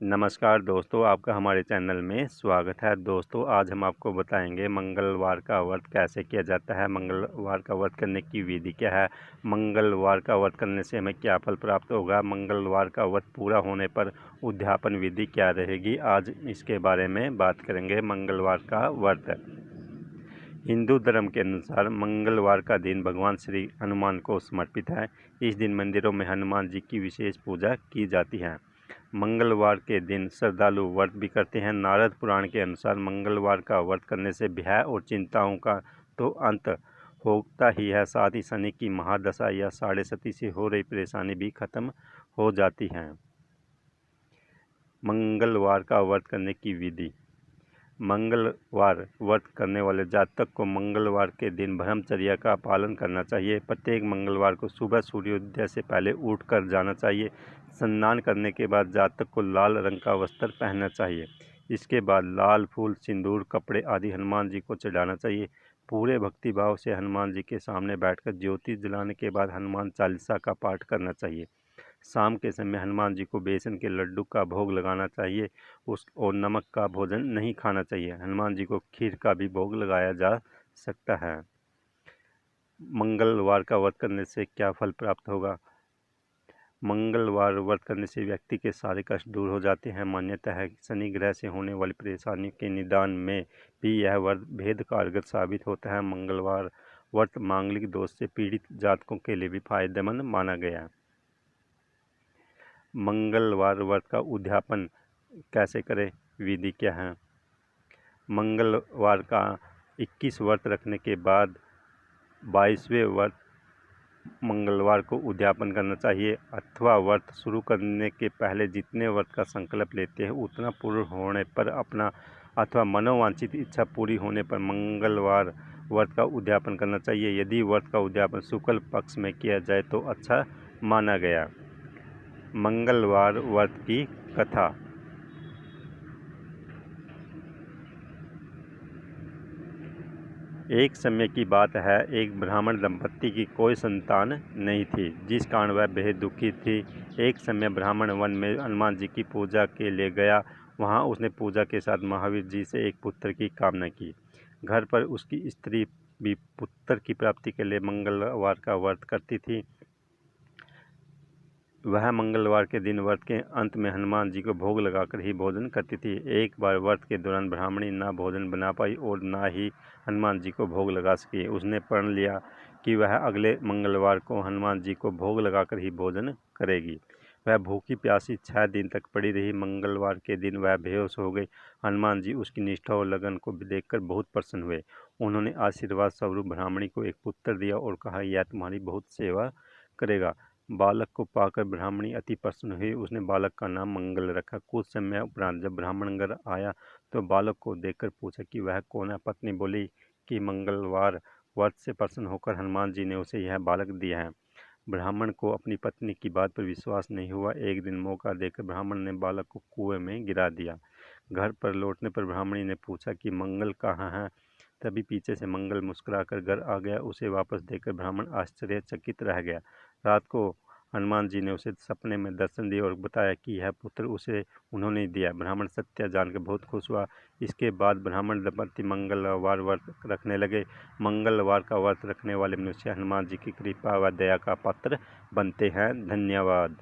नमस्कार दोस्तों, आपका हमारे चैनल में स्वागत है। दोस्तों, आज हम आपको बताएंगे मंगलवार का व्रत कैसे किया जाता है, मंगलवार का व्रत करने की विधि क्या है, मंगलवार का व्रत करने से हमें क्या फल प्राप्त होगा, मंगलवार का व्रत पूरा होने पर उद्यापन विधि क्या रहेगी। आज इसके बारे में बात करेंगे। मंगलवार का व्रत हिंदू धर्म के अनुसार मंगलवार का दिन भगवान श्री हनुमान को समर्पित है। इस दिन मंदिरों में हनुमान जी की विशेष पूजा की जाती है। मंगलवार के दिन श्रद्धालु व्रत भी करते हैं। नारद पुराण के अनुसार मंगलवार का व्रत करने से भय और चिंताओं का तो अंत होता ही है, साथ ही शनि की महादशा या साढ़े सती से हो रही परेशानी भी खत्म हो जाती है। मंगलवार का व्रत करने की विधि। मंगलवार व्रत करने वाले जातक को मंगलवार के दिन ब्रह्मचर्य का पालन करना चाहिए। प्रत्येक मंगलवार को सुबह सूर्योदय से पहले उठकर जाना चाहिए। स्नान करने के बाद जातक को लाल रंग का वस्त्र पहनना चाहिए। इसके बाद लाल फूल, सिंदूर, कपड़े आदि हनुमान जी को चढ़ाना चाहिए। पूरे भक्तिभाव से हनुमान जी के सामने बैठकर ज्योति जलाने के बाद हनुमान चालीसा का पाठ करना चाहिए। शाम के समय हनुमान जी को बेसन के लड्डू का भोग लगाना चाहिए और नमक का भोजन नहीं खाना चाहिए। हनुमान जी को खीर का भी भोग लगाया जा सकता है। मंगलवार का व्रत करने से क्या फल प्राप्त होगा। मंगलवार व्रत करने से व्यक्ति के सारे कष्ट दूर हो जाते हैं। मान्यता है कि शनि ग्रह से होने वाली परेशानी के निदान में भी यह व्रत भेद कारगर साबित होता है। मंगलवार व्रत मांगलिक दोष से पीड़ित जातकों के लिए भी फायदेमंद माना गया है। मंगलवार व्रत का उद्यापन कैसे करें, विधि क्या है। मंगलवार का 21 व्रत रखने के बाद 22वें व्रत मंगलवार को उद्यापन करना चाहिए, अथवा व्रत शुरू करने के पहले जितने व्रत का संकल्प लेते हैं उतना पूर्ण होने पर अपना अथवा मनोवांछित इच्छा पूरी होने पर मंगलवार व्रत का उद्यापन करना चाहिए। यदि व्रत का उद्यापन शुक्ल पक्ष में किया जाए तो अच्छा माना गया। मंगलवार व्रत की कथा। एक समय की बात है, एक ब्राह्मण दंपत्ति की कोई संतान नहीं थी, जिस कारण वह बेहद दुखी थी। एक समय ब्राह्मण वन में हनुमान जी की पूजा के लिए गया। वहां उसने पूजा के साथ महावीर जी से एक पुत्र की कामना की। घर पर उसकी स्त्री भी पुत्र की प्राप्ति के लिए मंगलवार का व्रत करती थी। वह मंगलवार के दिन व्रत के अंत में हनुमान जी को भोग लगाकर ही भोजन करती थी। एक बार व्रत के दौरान ब्राह्मणी ना भोजन बना पाई और ना ही हनुमान जी को भोग लगा सकी। उसने प्रण लिया कि वह अगले मंगलवार को हनुमान जी को भोग लगाकर ही भोजन करेगी। वह भूखी प्यासी 6 दिन तक पड़ी रही। मंगलवार के दिन वह बेहोश हो गई। हनुमान जी उसकी निष्ठा और लगन को देखकर बहुत प्रसन्न हुए। उन्होंने आशीर्वाद स्वरूप ब्राह्मणी को एक पुत्र दिया और कहा, यह तुम्हारी बहुत सेवा करेगा। बालक को पाकर ब्राह्मणी अति प्रसन्न हुई। उसने बालक का नाम मंगल रखा। कुछ समय उपरांत जब ब्राह्मण घर आया तो बालक को देखकर पूछा कि वह कौन है। पत्नी बोली कि मंगलवार व्रत से प्रसन्न होकर हनुमान जी ने उसे यह बालक दिया है। ब्राह्मण को अपनी पत्नी की बात पर विश्वास नहीं हुआ। एक दिन मौका देकर ब्राह्मण ने बालक को कुएं में गिरा दिया। घर पर लौटने पर ब्राह्मणी ने पूछा कि मंगल कहाँ है। तभी पीछे से मंगल मुस्कुराकर घर आ गया। उसे वापस देखकर ब्राह्मण आश्चर्यचकित रह गया। रात को हनुमान जी ने उसे सपने में दर्शन दिए और बताया कि यह पुत्र उसे उन्होंने दिया। ब्राह्मण सत्य जानकर बहुत खुश हुआ। इसके बाद ब्राह्मण दंपत्ति मंगलवार व्रत रखने लगे। मंगलवार का व्रत रखने वाले मनुष्य हनुमान जी की कृपा व दया का पात्र बनते हैं। धन्यवाद।